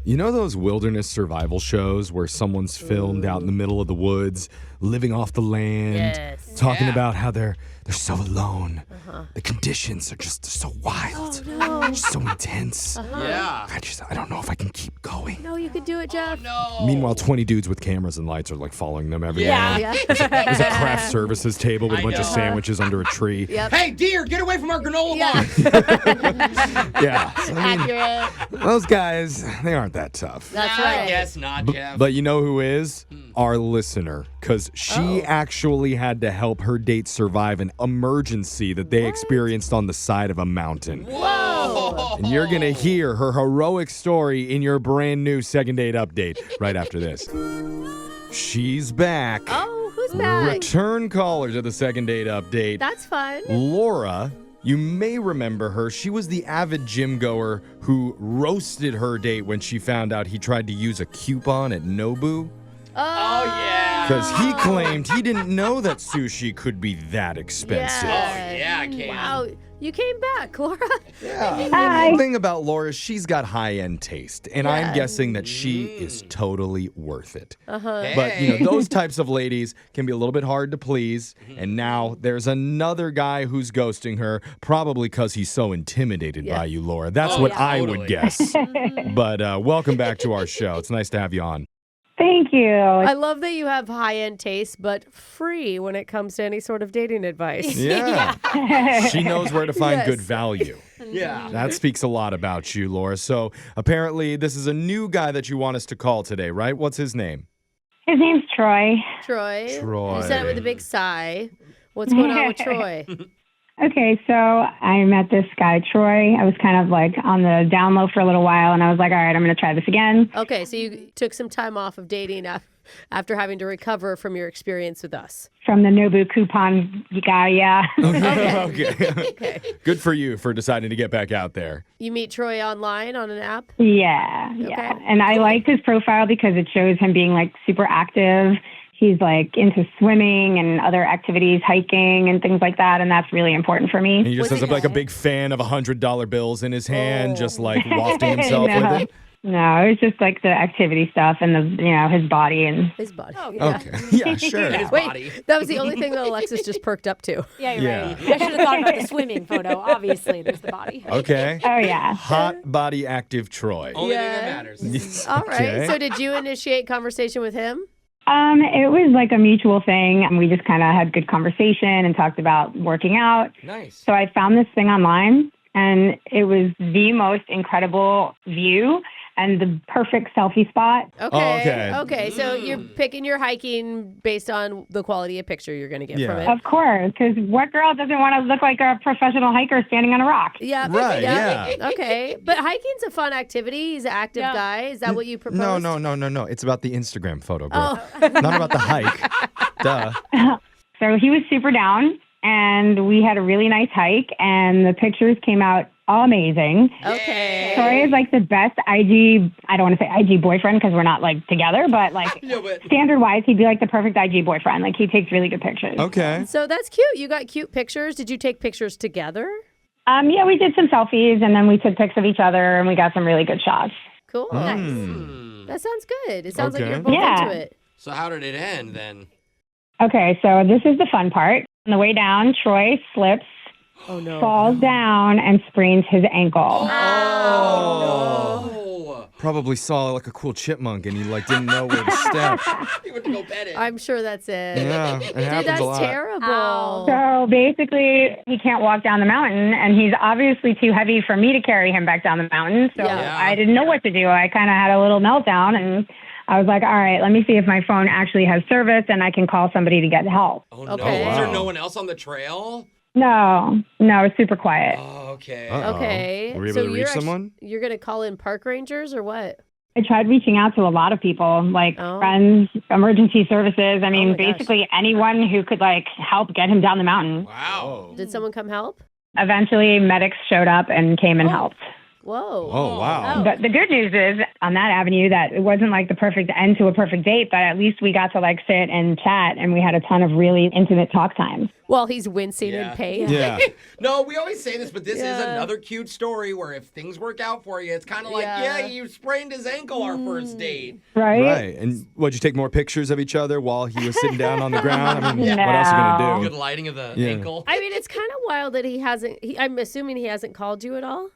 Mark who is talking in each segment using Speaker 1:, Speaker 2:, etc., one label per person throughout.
Speaker 1: You know those wilderness survival shows where someone's filmed out in the middle of the woods, living off the land,
Speaker 2: Yes.
Speaker 1: talking about how they're so alone. The conditions are just so wild, just so intense.
Speaker 3: Yeah.
Speaker 1: I don't know if I can keep going.
Speaker 2: No, you could do it, Jeff.
Speaker 3: No.
Speaker 1: Meanwhile, 20 dudes with cameras and lights are like following them everywhere.
Speaker 3: Yeah.
Speaker 1: There's a craft services table with a
Speaker 3: I
Speaker 1: bunch of
Speaker 3: know.
Speaker 1: sandwiches under a tree.
Speaker 2: Yep.
Speaker 3: Hey, deer, get away from our granola bar.
Speaker 1: Yeah. So, I mean,
Speaker 2: Accurate.
Speaker 1: those guys, they aren't that tough.
Speaker 2: That's
Speaker 3: I
Speaker 2: right.
Speaker 3: guess not, Jeff.
Speaker 1: But you know who is? Our listener. Because she actually had to help her date survive an emergency that they experienced on the side of a mountain.
Speaker 3: Whoa.
Speaker 1: And you're going to hear her heroic story in your brand new second date update right after this. She's back.
Speaker 2: Oh, who's back?
Speaker 1: Return caller to the second date update.
Speaker 2: That's fun.
Speaker 1: Laura, you may remember her. She was the avid gym goer who roasted her date when she found out he tried to use a coupon at Nobu.
Speaker 3: Oh, yeah.
Speaker 1: Because he claimed he didn't know that sushi could be that expensive.
Speaker 3: Oh, yeah, I can.
Speaker 2: Wow, you came back, Laura.
Speaker 1: Yeah. The thing about Laura is she's got high-end taste, and I'm
Speaker 2: Yeah.
Speaker 1: guessing that she is totally worth it.
Speaker 3: Hey.
Speaker 1: But, those types of ladies can be a little bit hard to please, and now there's another guy who's ghosting her, probably because he's so intimidated by you, Laura. That's what I would
Speaker 3: totally.
Speaker 1: guess. But welcome back to our show. It's nice to have you on.
Speaker 4: Thank you.
Speaker 2: I love that you have high-end taste, but free when it comes to any sort of dating advice.
Speaker 1: Yeah. She knows where to find
Speaker 2: Yes.
Speaker 1: good value.
Speaker 3: Yeah.
Speaker 1: That speaks a lot about you, Laura. So apparently this is a new guy that you want us to call today, right? What's his name?
Speaker 4: His name's Troy.
Speaker 2: Troy.
Speaker 1: Troy.
Speaker 2: You said it with a big sigh. What's going on with Troy?
Speaker 4: Okay, so I met this guy, Troy. I was kind of like on the down low for a little while, and I was like, all right, I'm going to try this again.
Speaker 2: Okay, so you took some time off of dating after having to recover from your experience with us.
Speaker 4: From the Nobu coupon guy, yeah.
Speaker 1: Okay. Good for you for deciding to get back out there.
Speaker 2: You meet Troy online on an app?
Speaker 4: Yeah. And I liked his profile because it shows him being like super active. He's like into swimming and other activities, hiking and things like that. And that's really important for
Speaker 1: And
Speaker 4: me.
Speaker 1: he just
Speaker 2: Was
Speaker 1: has
Speaker 2: it-
Speaker 1: like a big fan of $100 bills in his hand, just like
Speaker 4: Oh.
Speaker 1: wafting himself
Speaker 4: No.
Speaker 1: with it.
Speaker 4: No, it was just like the activity stuff and his body. And
Speaker 2: His body.
Speaker 1: Okay. Yeah, sure.
Speaker 3: His
Speaker 2: Wait,
Speaker 3: body.
Speaker 2: that was the only thing that Alexis just perked up to.
Speaker 5: Yeah, you're
Speaker 1: Yeah.
Speaker 5: right. I should have thought about the swimming photo. Obviously, there's the body.
Speaker 1: Okay.
Speaker 4: oh, yeah.
Speaker 1: Hot body active Troy.
Speaker 3: Only thing
Speaker 2: Yeah.
Speaker 3: that matters.
Speaker 2: All right.
Speaker 1: Okay.
Speaker 2: So did you initiate conversation with him?
Speaker 4: It was like a mutual thing. And we just kind of had good conversation and talked about working out.
Speaker 3: Nice.
Speaker 4: So I found this thing online, and it was the most incredible view and the perfect selfie spot.
Speaker 2: Okay.
Speaker 1: okay.
Speaker 2: Okay. So you're picking your hiking based on the quality of picture you're going to get from
Speaker 1: Yeah.
Speaker 2: it.
Speaker 4: Of course, because what girl doesn't want to look like a professional hiker standing on a rock?
Speaker 2: Yeah.
Speaker 1: Right, yeah.
Speaker 2: Okay. But hiking's a fun activity. He's an active
Speaker 5: Yeah.
Speaker 2: guy. Is that what you proposed?
Speaker 1: No. It's about the Instagram photo, bro.
Speaker 2: Oh.
Speaker 1: Not about the hike. Duh.
Speaker 4: So he was super down, and we had a really nice hike, and the pictures came out amazing.
Speaker 2: Okay.
Speaker 4: Troy is like the best IG, I don't want to say IG boyfriend because we're not like together, but like
Speaker 3: No, but
Speaker 4: standard wise, he'd be like the perfect IG boyfriend. Like he takes really good pictures.
Speaker 1: Okay.
Speaker 2: So that's cute. You got cute pictures. Did you take pictures together?
Speaker 4: Yeah, we did some selfies, and then we took pics of each other, and we got some really good shots.
Speaker 2: Cool.
Speaker 1: Hmm.
Speaker 2: That sounds good. It sounds like
Speaker 1: Okay.
Speaker 2: you're both
Speaker 4: Yeah.
Speaker 2: into it.
Speaker 3: so how did it end then?
Speaker 4: Okay, so this is the fun part. On the way down, Troy slips,
Speaker 2: Oh, no.
Speaker 4: falls down, and sprains his ankle.
Speaker 3: Oh.
Speaker 1: Probably saw like a cool chipmunk and he like didn't know where to step.
Speaker 3: He went to go pet it.
Speaker 2: I'm sure that's it.
Speaker 1: Yeah, it
Speaker 2: Dude,
Speaker 1: happens
Speaker 2: that's
Speaker 1: a lot.
Speaker 2: terrible.
Speaker 5: Ow.
Speaker 4: So basically, he can't walk down the mountain, and he's obviously too heavy for me to carry him back down the mountain. So
Speaker 2: Yeah.
Speaker 4: I didn't know what to do. I kind of had a little meltdown, and I was like, all right, let me see if my phone actually has service and I can call somebody to get help.
Speaker 3: Oh, no.
Speaker 2: Okay.
Speaker 3: Was there
Speaker 1: Wow.
Speaker 3: no one else on the trail?
Speaker 4: No, it's super quiet.
Speaker 3: Oh, okay.
Speaker 1: Uh-oh.
Speaker 2: Okay.
Speaker 1: Were you
Speaker 2: so
Speaker 1: able to
Speaker 2: you're
Speaker 1: reach someone?
Speaker 2: You're going to call in park rangers or what?
Speaker 4: I tried reaching out to a lot of people, like
Speaker 2: Oh.
Speaker 4: friends, emergency services. I mean,
Speaker 2: my gosh.
Speaker 4: basically anyone who could like help get him down the mountain.
Speaker 3: Wow.
Speaker 2: Did someone come help?
Speaker 4: Eventually, medics showed up and came and helped.
Speaker 2: Whoa.
Speaker 1: Oh, wow.
Speaker 4: But the good news is on that avenue that it wasn't like the perfect end to a perfect date, but at least we got to like sit and chat and we had a ton of really intimate talk time.
Speaker 2: Well, he's wincing in pain.
Speaker 1: Yeah.
Speaker 3: No, we always say this, but this is another cute story where if things work out for you, it's kind of like, you sprained his ankle our first date.
Speaker 4: Right?
Speaker 1: Right. And would you take more pictures of each other while he was sitting down on the ground? I mean, what else are you going to
Speaker 3: Good
Speaker 1: do?
Speaker 3: lighting of the
Speaker 1: Yeah.
Speaker 3: ankle.
Speaker 2: I mean, it's kind of wild that he hasn't, I'm assuming he hasn't called you at all.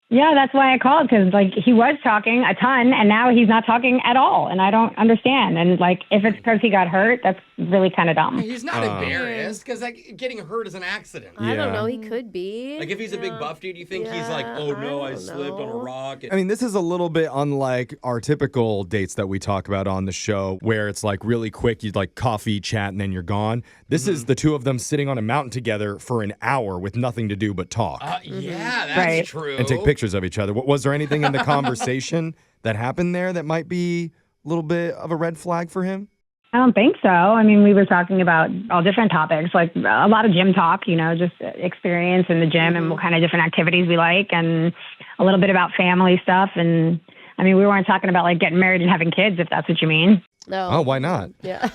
Speaker 4: Yeah, that's why I called, because like he was talking a ton and now he's not talking at all, and I don't understand. And like if it's because he got hurt, that's really kind of dumb.
Speaker 3: He's not embarrassed because like getting hurt is an accident.
Speaker 2: I don't
Speaker 1: Yeah.
Speaker 2: know. He could be.
Speaker 3: Like if he's a big buff dude, you think he's like, oh no, I
Speaker 2: don't
Speaker 3: slipped on a
Speaker 2: know.
Speaker 3: rock.
Speaker 1: I mean, this is a little bit unlike our typical dates that we talk about on the show, where it's like really quick, you'd like coffee, chat, and then you're gone. This is the two of them sitting on a mountain together for an hour with nothing to do but talk
Speaker 3: Yeah, that's
Speaker 4: Right.
Speaker 3: true.
Speaker 1: and take pictures of each other. Was there anything in the conversation that happened there that might be a little bit of a red flag for him?
Speaker 4: I don't think so. I mean, we were talking about all different topics, like a lot of gym talk, just experience in the gym and what kind of different activities we like, and a little bit about family stuff. And I mean, we weren't talking about like getting married and having kids, if that's what you mean.
Speaker 2: No.
Speaker 1: Oh, why not?
Speaker 2: Yeah.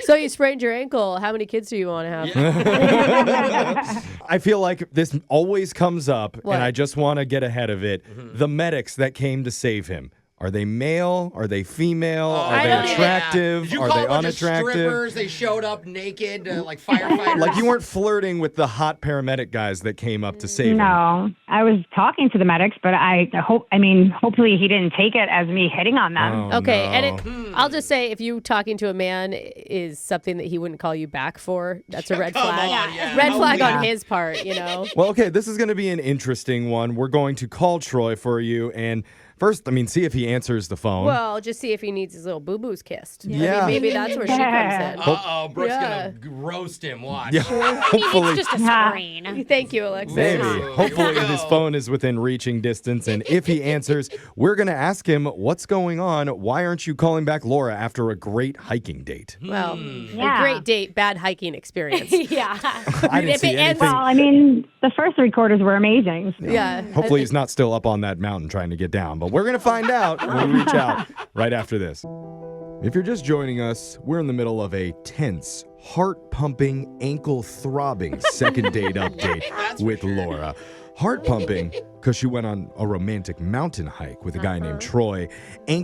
Speaker 2: So you sprained your ankle. How many kids do you want to have?
Speaker 1: I feel like this always comes up,
Speaker 2: What?
Speaker 1: and I just want to get ahead of it. The medics that came to save him. Are they male? Are they female? Are
Speaker 2: I
Speaker 1: they
Speaker 2: don't even-
Speaker 1: attractive?
Speaker 3: Did you
Speaker 1: Are
Speaker 3: call
Speaker 1: they
Speaker 3: a bunch of
Speaker 1: unattractive?
Speaker 3: strippers? They showed up naked, like firefighters.
Speaker 1: Like you weren't flirting with the hot paramedic guys that came up to save him.
Speaker 4: No, I was talking to the medics, but hopefully he didn't take it as me hitting on them.
Speaker 1: Oh,
Speaker 2: Okay,
Speaker 1: no.
Speaker 2: and I'll just say, if you talking to a man is something that he wouldn't call you back for, that's a red
Speaker 3: Come
Speaker 2: flag.
Speaker 3: on, yeah.
Speaker 2: Red flag
Speaker 4: Yeah.
Speaker 2: on his part,
Speaker 1: Well, okay, this is going to be an interesting one. We're going to call Troy for you, and first, see if he answers the phone.
Speaker 2: Well, just see if he needs his little boo-boos kissed.
Speaker 1: Yeah.
Speaker 2: Maybe that's where she comes in.
Speaker 3: Uh-oh, Brooke's
Speaker 2: Yeah.
Speaker 3: gonna roast him. Watch.
Speaker 1: Yeah, hopefully.
Speaker 5: It's just a screen.
Speaker 2: Thank you, Alexis.
Speaker 1: Maybe.
Speaker 3: Ooh,
Speaker 1: Hopefully
Speaker 3: here we
Speaker 1: his
Speaker 3: go.
Speaker 1: phone is within reaching distance, and if he answers, we're going to ask him, what's going on? Why aren't you calling back Laura after a great hiking date?
Speaker 2: Well,
Speaker 4: Yeah.
Speaker 2: a great date, bad hiking experience.
Speaker 5: Yeah.
Speaker 1: I didn't
Speaker 2: If
Speaker 1: see
Speaker 2: it ends-
Speaker 1: anything.
Speaker 4: Well, I mean, the first 3 quarters were amazing.
Speaker 2: Yeah.
Speaker 1: Hopefully he's not still up on that mountain trying to get down, but we're going to find out when we reach out right after this. If you're just joining us, we're in the middle of a tense, heart-pumping, ankle-throbbing second date update with Laura. Heart-pumping because she went on a romantic mountain hike with a guy named Troy.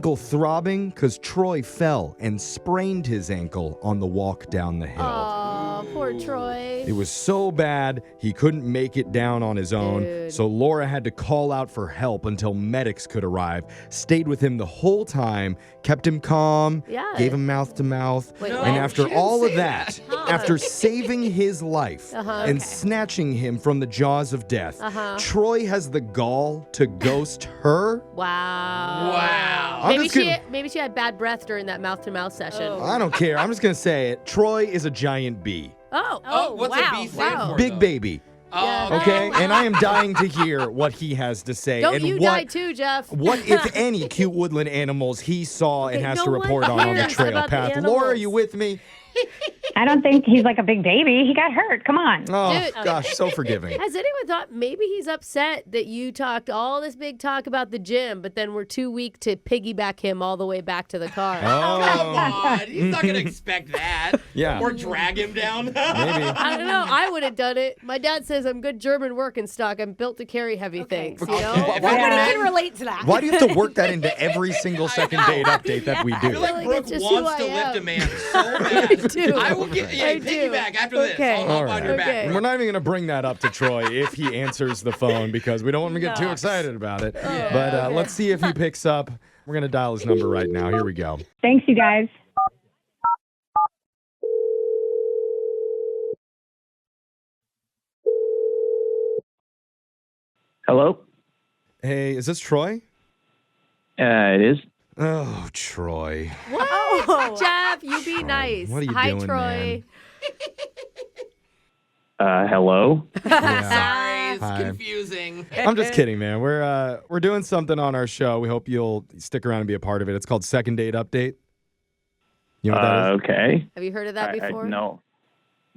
Speaker 1: Ankle-throbbing because Troy fell and sprained his ankle on the walk down the hill.
Speaker 2: Oh, poor Troy.
Speaker 1: It was so bad, he couldn't make it down on his own.
Speaker 2: Dude.
Speaker 1: So Laura had to call out for help until medics could arrive. Stayed with him the whole time, kept him calm,
Speaker 2: Yeah.
Speaker 1: gave him mouth to mouth.
Speaker 2: Wait,
Speaker 1: And
Speaker 2: what?
Speaker 1: after
Speaker 3: She didn't
Speaker 1: all of
Speaker 3: say
Speaker 1: that, after saving his life and snatching him from the jaws of death, Troy has the gall to ghost her?
Speaker 2: Wow.
Speaker 3: Wow.
Speaker 1: I'm just kidding.
Speaker 2: Maybe she had bad breath during that mouth-to-mouth session.
Speaker 1: I don't care. I'm just going to say it. Troy is a giant bee.
Speaker 3: Oh, what's
Speaker 2: wow.
Speaker 3: a B stand
Speaker 2: Wow.
Speaker 3: for?
Speaker 1: Big
Speaker 3: though?
Speaker 1: baby.
Speaker 3: Oh,
Speaker 1: Okay? And I am dying to hear what he has to say.
Speaker 2: Don't
Speaker 1: and
Speaker 2: you
Speaker 1: what,
Speaker 2: die too, Jeff.
Speaker 1: What, if any, cute woodland animals he saw and
Speaker 2: Okay,
Speaker 1: has
Speaker 2: no
Speaker 1: to
Speaker 2: one
Speaker 1: report on the
Speaker 2: cares
Speaker 1: trail
Speaker 2: about the
Speaker 1: path?
Speaker 2: animals.
Speaker 1: Laura, are you with me?
Speaker 4: I don't think he's like a big baby. He got hurt. Come on.
Speaker 1: Oh,
Speaker 2: Dude.
Speaker 1: gosh, so forgiving.
Speaker 2: Has anyone thought maybe he's upset that you talked all this big talk about the gym, but then we're too weak to piggyback him all the way back to the car?
Speaker 3: Come
Speaker 1: Oh,
Speaker 3: on. He's not going to expect that.
Speaker 1: Yeah.
Speaker 3: Or drag him down.
Speaker 1: maybe.
Speaker 2: I don't know. I would have done it. My dad says I'm good German working stock. I'm built to carry heavy things, you know?
Speaker 3: If
Speaker 5: Nobody
Speaker 3: I
Speaker 5: can relate to that.
Speaker 1: Why do you have to work that into every single second date update that we
Speaker 3: I feel
Speaker 1: do?
Speaker 3: like
Speaker 2: Like,
Speaker 3: Brooke
Speaker 2: it's just who
Speaker 3: wants
Speaker 2: I
Speaker 3: to lift
Speaker 2: am.
Speaker 3: a man so bad.
Speaker 2: do.
Speaker 3: I will get
Speaker 2: I do.
Speaker 3: piggyback after this.
Speaker 2: Okay.
Speaker 3: I'll hop
Speaker 1: All
Speaker 3: on
Speaker 1: right.
Speaker 3: your
Speaker 2: Okay.
Speaker 3: back.
Speaker 1: And we're not even going to bring that up to Troy if he answers the phone because we don't want him to get too excited about it. But let's see if he picks up. We're going to dial his number right now. Here we go.
Speaker 4: Thanks, you guys.
Speaker 6: Hello?
Speaker 1: Hey, is this Troy?
Speaker 6: It is.
Speaker 1: Oh, Troy.
Speaker 2: What?
Speaker 5: Oh.
Speaker 2: Jeff, you be nice.
Speaker 1: what are you
Speaker 2: Hi,
Speaker 1: doing,
Speaker 2: Troy.
Speaker 6: Hello?
Speaker 1: Yeah.
Speaker 3: Sorry, it's
Speaker 1: Hi.
Speaker 3: confusing.
Speaker 1: I'm just kidding, man. We're doing something on our show. We hope you'll stick around and be a part of it. It's called Second Date Update. You know what that is?
Speaker 6: Okay.
Speaker 2: Have you heard of that before?
Speaker 6: No.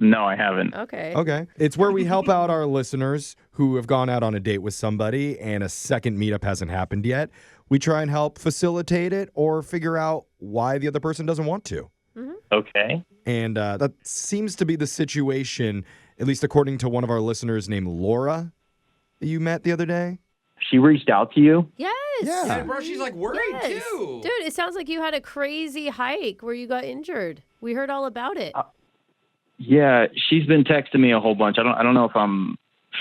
Speaker 6: No, I haven't.
Speaker 2: Okay.
Speaker 1: Okay. It's where we help out our listeners who have gone out on a date with somebody and a second meetup hasn't happened yet. We try and help facilitate it or figure out why the other person doesn't want to.
Speaker 6: Okay.
Speaker 1: And that seems to be the situation, at least according to one of our listeners named Laura that you met the other day.
Speaker 6: She reached out to you?
Speaker 2: Yes.
Speaker 1: Yeah.
Speaker 3: And bro, she's like worried
Speaker 2: Yes.
Speaker 3: too.
Speaker 2: Dude, it sounds like you had a crazy hike where you got injured. We heard all about it.
Speaker 6: Yeah, she's been texting me a whole bunch. I don't know if I'm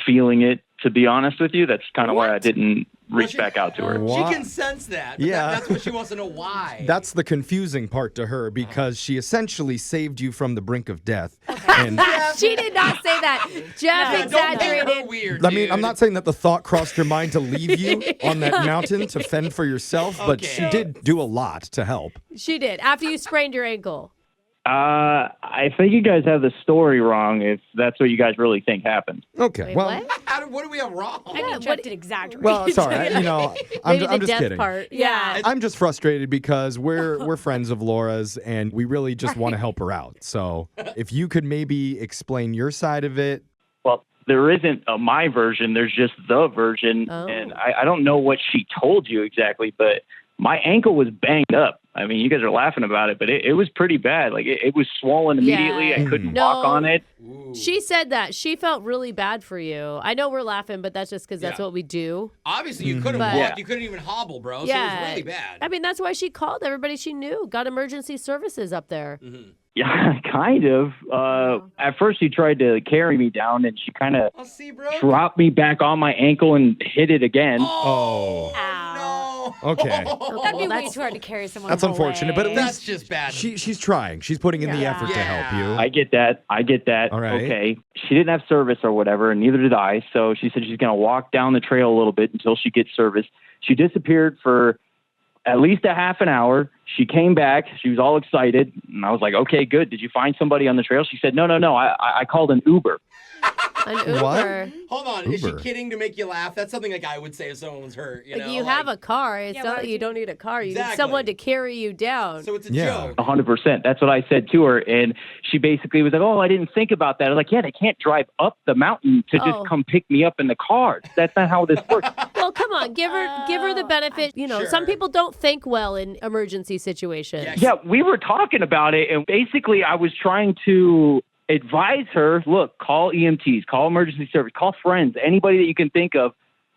Speaker 6: feeling it, to be honest with you. That's kind of why I didn't reach back out to her.
Speaker 1: What?
Speaker 3: She can sense that. But
Speaker 1: Yeah.
Speaker 3: that's what she wants to know why.
Speaker 1: That's the confusing part to her because she essentially saved you from the brink of death. And
Speaker 2: She did not say that. Jeff
Speaker 3: Yeah, don't make
Speaker 2: exaggerated.
Speaker 3: her weird,
Speaker 1: I mean, I'm
Speaker 3: dude.
Speaker 1: not saying that the thought crossed your mind to leave you on that mountain to fend for yourself, but she
Speaker 3: Okay.
Speaker 1: did do a lot to help.
Speaker 2: She did. After you sprained your ankle.
Speaker 6: I think you guys have the story wrong if that's what you guys really think happened.
Speaker 1: Okay,
Speaker 2: Wait,
Speaker 1: well,
Speaker 2: what?
Speaker 3: What do we have wrong?
Speaker 5: I mean, Jeff did exaggerate.
Speaker 1: well, sorry, I'm
Speaker 2: Maybe the
Speaker 1: just
Speaker 2: death
Speaker 1: kidding.
Speaker 2: part. Yeah.
Speaker 1: I'm just frustrated because we're friends of Laura's and we really just want to help her out. So if you could maybe explain your side of it.
Speaker 6: Well, there isn't a my version. There's just the version.
Speaker 2: Oh.
Speaker 6: And I don't know what she told you exactly, but my ankle was banged up. I mean, you guys are laughing about it, but it was pretty bad. Like, it was swollen immediately.
Speaker 2: Yeah.
Speaker 6: I couldn't
Speaker 2: No.
Speaker 6: walk on it.
Speaker 3: Ooh.
Speaker 2: She said that. She felt really bad for you. I know we're laughing, but that's just because that's
Speaker 3: Yeah.
Speaker 2: what we do.
Speaker 3: Obviously, you couldn't
Speaker 2: But-
Speaker 3: walk.
Speaker 6: Yeah.
Speaker 3: You couldn't even hobble, bro.
Speaker 2: Yeah.
Speaker 3: So it was really bad.
Speaker 2: I mean, that's why she called everybody she knew. Got emergency services up there.
Speaker 6: Yeah, kind of. At first, she tried to carry me down, and she kind of
Speaker 3: I'll see, bro.
Speaker 6: dropped me back on my ankle and hit it again.
Speaker 1: Oh,
Speaker 5: Ow.
Speaker 3: No.
Speaker 1: okay.
Speaker 5: That'd be
Speaker 2: Well,
Speaker 5: way
Speaker 2: that's-
Speaker 5: too hard to carry someone.
Speaker 1: That's
Speaker 5: the whole
Speaker 1: unfortunate, but at
Speaker 5: way.
Speaker 1: least
Speaker 3: That's just bad.
Speaker 1: She's trying. She's putting in the
Speaker 5: Yeah.
Speaker 1: effort to help you.
Speaker 6: I get that.
Speaker 1: All right.
Speaker 6: Okay. She didn't have service or whatever, and neither did I. So she said she's going to walk down the trail a little bit until she gets service. She disappeared for at least a half an hour. She came back. She was all excited. And I was like, okay, good. Did you find somebody on the trail? She said, no. I called an Uber.
Speaker 2: An Uber.
Speaker 1: What?
Speaker 3: Hold on. Is she
Speaker 1: Uber.
Speaker 3: kidding to make you laugh? That's something like I would say if someone was hurt. You
Speaker 2: Like,
Speaker 3: know,
Speaker 2: you have a car. It's
Speaker 5: Yeah,
Speaker 2: not
Speaker 5: but
Speaker 2: like you don't need a car. You need
Speaker 3: Exactly.
Speaker 2: someone to carry you down.
Speaker 3: So it's a
Speaker 1: Yeah.
Speaker 3: joke.
Speaker 6: 100%. That's what I said to her. And she basically was like, oh, I didn't think about that. I was like, yeah, they can't drive up the mountain to
Speaker 2: Oh.
Speaker 6: just come pick me up in the car. That's not how this works.
Speaker 2: Well, come on, give her the benefit. You know, some
Speaker 3: Sure.
Speaker 2: people don't think well in emergency situations.
Speaker 3: Yeah.
Speaker 6: Yeah, we were talking about it, and basically I was trying to advise her, look, call EMTs, call emergency service, call friends, anybody that you can think of.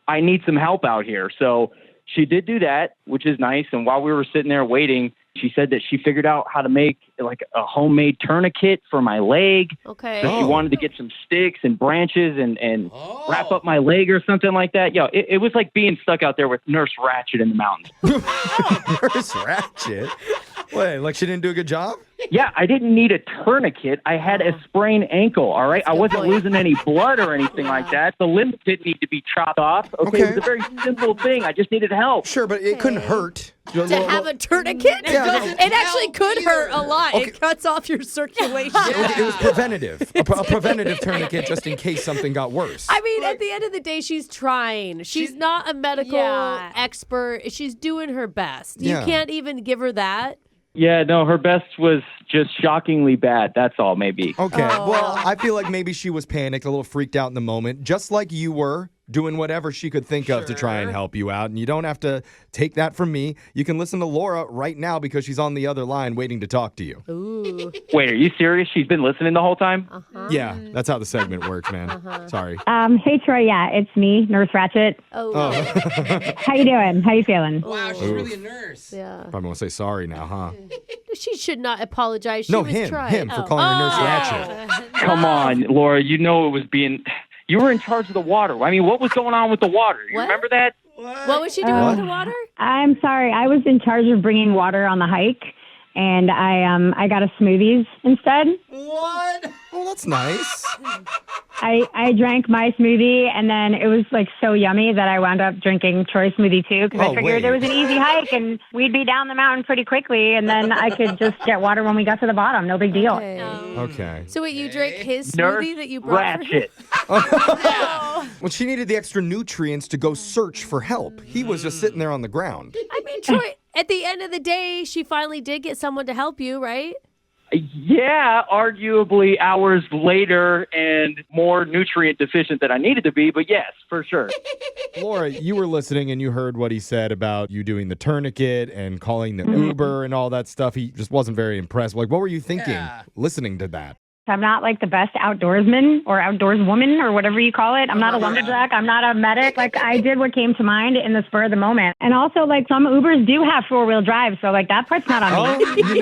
Speaker 6: I need some help out here. So she did do that, which is nice. And while we were sitting there waiting, she said that she figured out how to make like a homemade tourniquet for my leg.
Speaker 2: Okay.
Speaker 6: That she wanted to get some sticks and branches and
Speaker 3: Oh.
Speaker 6: wrap up my leg or something like that. Yo, it was like being stuck out there with Nurse Ratched in the mountains.
Speaker 1: Nurse Ratched. Wait, like she didn't do a good job?
Speaker 6: Yeah, I didn't need a tourniquet. I had a sprained ankle, all right? I wasn't
Speaker 2: point.
Speaker 6: losing any blood or anything like that. The limb didn't need to be chopped off. Okay, it was a very simple thing. I just needed help.
Speaker 1: Sure, but it couldn't hurt.
Speaker 2: To have a tourniquet?
Speaker 1: Yeah,
Speaker 2: It actually
Speaker 3: help
Speaker 2: could hurt a
Speaker 3: either.
Speaker 2: lot.
Speaker 1: Okay.
Speaker 2: It cuts off your circulation.
Speaker 1: It was preventative. A preventative tourniquet just in case something got worse.
Speaker 2: I mean, at the end of the day, she's trying. She's not a medical
Speaker 5: Yeah.
Speaker 2: expert. She's doing her best.
Speaker 1: Yeah.
Speaker 2: You can't even give her that.
Speaker 6: Yeah, no, her best was just shockingly bad. That's all, maybe.
Speaker 1: Okay,
Speaker 2: Oh.
Speaker 1: well, I feel like maybe she was panicked, a little freaked out in the moment, just like you were, doing whatever she could think of to try and
Speaker 3: Sure.
Speaker 1: help you out. And you don't have to take that from me. You can listen to Laura right now because she's on the other line waiting to talk to you.
Speaker 2: Ooh.
Speaker 6: Wait, are you serious? She's been listening the whole time?
Speaker 1: Yeah, that's how the segment works, man. Sorry.
Speaker 4: Hey, Troy. Yeah, it's me, Nurse Ratched.
Speaker 2: Oh.
Speaker 4: How you doing? How you feeling?
Speaker 3: Wow, she's really a nurse.
Speaker 2: Yeah.
Speaker 1: Probably want to say sorry now, huh?
Speaker 2: She should not apologize. She
Speaker 1: No,
Speaker 2: was
Speaker 1: him
Speaker 2: trying.
Speaker 1: for calling her Nurse Ratched.
Speaker 6: Come on, Laura, you know it was being... You were in charge of the water. I mean, what was going on with the water? You
Speaker 2: What?
Speaker 6: remember that?
Speaker 2: What was she doing
Speaker 1: What?
Speaker 2: with the water?
Speaker 4: I'm sorry. I was in charge of bringing water on the hike, and I got a smoothies instead.
Speaker 3: What?
Speaker 1: Oh, that's nice.
Speaker 4: I drank my smoothie, and then it was like so yummy that I wound up drinking Troy's smoothie too because
Speaker 1: Oh,
Speaker 4: I figured
Speaker 1: wait.
Speaker 4: it was an easy hike and we'd be down the mountain pretty quickly, and then I could just get water when we got to the bottom. No big deal.
Speaker 2: Okay.
Speaker 1: Okay.
Speaker 2: So wait, you drank his
Speaker 6: Nurse
Speaker 2: smoothie that you brought for him?
Speaker 6: Ratched.
Speaker 1: Well, she needed the extra nutrients to go search for help. He was just sitting there on the ground.
Speaker 2: I mean, Troy, at the end of the day, she finally did get someone to help you, right?
Speaker 6: Yeah, arguably hours later and more nutrient deficient than I needed to be, but yes, for sure.
Speaker 1: Laura, you were listening and you heard what he said about you doing the tourniquet and calling the Uber and all that stuff. He just wasn't very impressed. Like, what were you thinking listening to that?
Speaker 4: I'm not like the best outdoorsman or outdoors woman or whatever you call it. I'm not a lumberjack. I'm not a medic. Like I did what came to mind in the spur of the moment. And also like some Ubers do have 4-wheel drive. So like that part's not on me.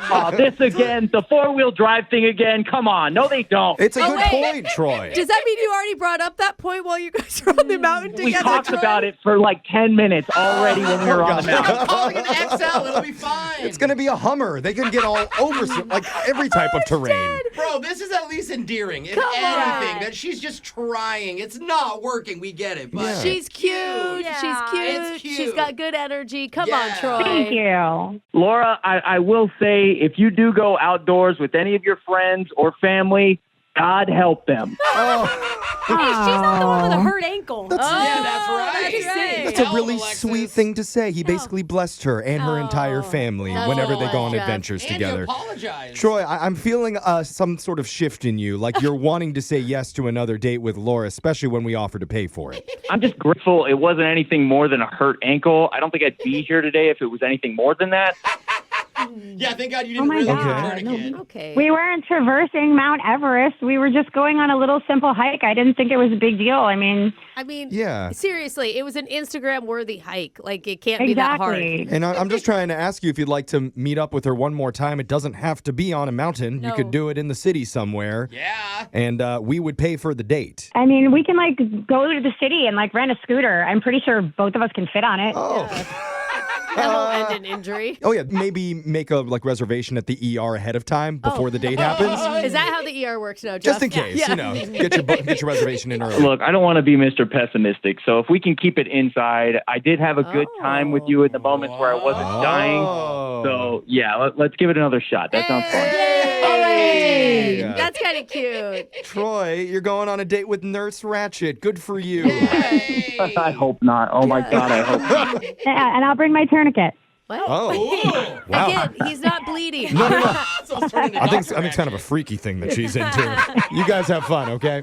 Speaker 6: Oh, this again, the 4-wheel drive thing again. Come on. No, they don't.
Speaker 1: It's a good point, Troy.
Speaker 2: Does that mean you already brought up that point while you guys were on the mountain together?
Speaker 6: We talked
Speaker 2: Troy?
Speaker 6: about it for like 10 minutes already when we were on the mountain.
Speaker 3: I'm calling it XL. It'll be fine.
Speaker 1: It's going to be a Hummer. They can get all over like every type of terrain.
Speaker 3: Bro, this is at least endearing. If
Speaker 2: Come
Speaker 3: anything,
Speaker 2: on.
Speaker 3: that she's just trying. It's not working. We get it. But
Speaker 2: She's cute.
Speaker 5: Yeah.
Speaker 2: She's cute.
Speaker 3: It's cute.
Speaker 2: She's got good energy. Come
Speaker 3: Yeah.
Speaker 2: on, Troy.
Speaker 4: Thank you.
Speaker 6: Laura, I will say if you do go outdoors with any of your friends or family, God help them.
Speaker 5: Hey, she's not the one with a hurt ankle.
Speaker 3: yeah, that's right.
Speaker 2: That's right.
Speaker 1: That's a
Speaker 3: Tell
Speaker 1: really
Speaker 3: Alexis.
Speaker 1: sweet thing to say. He basically blessed her and her entire family
Speaker 2: That's
Speaker 1: whenever they go on
Speaker 2: delicious.
Speaker 1: adventures
Speaker 3: And
Speaker 1: together.
Speaker 3: you apologize.
Speaker 1: Troy, I'm feeling some sort of shift in you, like you're wanting to say yes to another date with Laura, especially when we offer to pay for it.
Speaker 6: I'm just grateful it wasn't anything more than a hurt ankle. I don't think I'd be here today if it was anything more than that.
Speaker 3: Yeah, thank God you didn't
Speaker 4: my
Speaker 3: really
Speaker 4: God.
Speaker 3: do a tourniquet.
Speaker 2: Okay.
Speaker 4: We weren't traversing Mount Everest. We were just going on a little simple hike. I didn't think it was a big deal. I mean,
Speaker 1: Yeah.
Speaker 2: Seriously, it was an Instagram-worthy hike. Like, it can't be that hard.
Speaker 4: exactly.
Speaker 1: And I'm just trying to ask you if you'd like to meet up with her one more time. It doesn't have to be on a mountain. You
Speaker 5: No.
Speaker 1: could do it in the city somewhere.
Speaker 3: Yeah.
Speaker 1: And we would pay for the date.
Speaker 4: I mean, we can like go to the city and like rent a scooter. I'm pretty sure both of us can fit on it.
Speaker 1: Oh.
Speaker 2: That won't end in injury.
Speaker 1: Oh, yeah. Maybe make a reservation at the ER ahead of time before the date happens.
Speaker 2: Is that how the ER works now, Jeff?
Speaker 1: Just in case, you know, get your reservation in early.
Speaker 6: Look, I don't want to be Mr. Pessimistic, so if we can keep it inside, I did have a good time with you in the moments where I wasn't dying.
Speaker 1: Oh.
Speaker 6: So, yeah, let's give it another shot. That sounds fun.
Speaker 2: Hey!
Speaker 1: Yeah.
Speaker 2: That's kind of cute.
Speaker 1: Troy, you're going on a date with Nurse Ratchet. Good for you.
Speaker 3: Hey.
Speaker 6: I hope not. Oh, my God, I hope not.
Speaker 4: Yeah, and I'll bring my tourniquet.
Speaker 2: What?
Speaker 1: Oh.
Speaker 3: Ooh.
Speaker 1: Wow.
Speaker 2: Again, he's not bleeding.
Speaker 1: No.
Speaker 3: So it's turning into
Speaker 1: I think
Speaker 3: Dr.
Speaker 1: it's kind of a
Speaker 3: Ratchet.
Speaker 1: freaky thing that she's into. You guys have fun, okay?